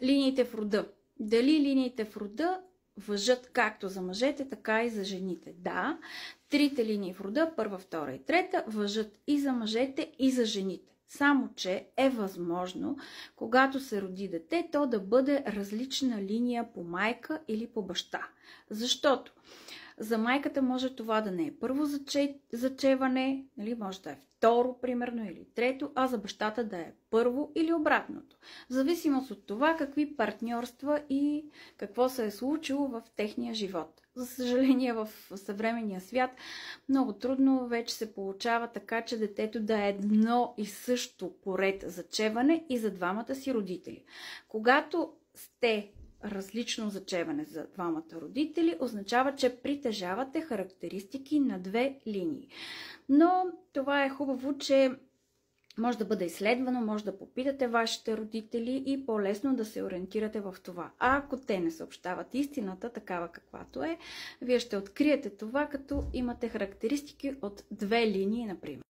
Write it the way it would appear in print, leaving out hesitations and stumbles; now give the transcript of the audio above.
Линиите в рода. Дали линиите в рода важат както за мъжете, така и за жените? Да, трите линии в рода, първа, втора и трета, важат и за мъжете, и за жените. Само че е възможно, когато се роди дете, то да бъде различна линия по майка или по баща. Защото за майката може това да не е първо зачеване, нали, може да е второ, примерно, или трето, а за бащата да е първо или обратното. В зависимост от това какви партньорства и какво се е случило в техния живот. За съжаление, в съвременния свят много трудно вече се получава така, че детето да е едно и също поред зачеване и за двамата си родители. Когато сте различно зачеване за двамата родители, означава, че притежавате характеристики на две линии. Но това е хубаво, че може да бъде изследвано, може да попитате вашите родители и по-лесно да се ориентирате в това. А ако те не съобщават истината, такава каквато е, вие ще откриете това, като имате характеристики от две линии, например.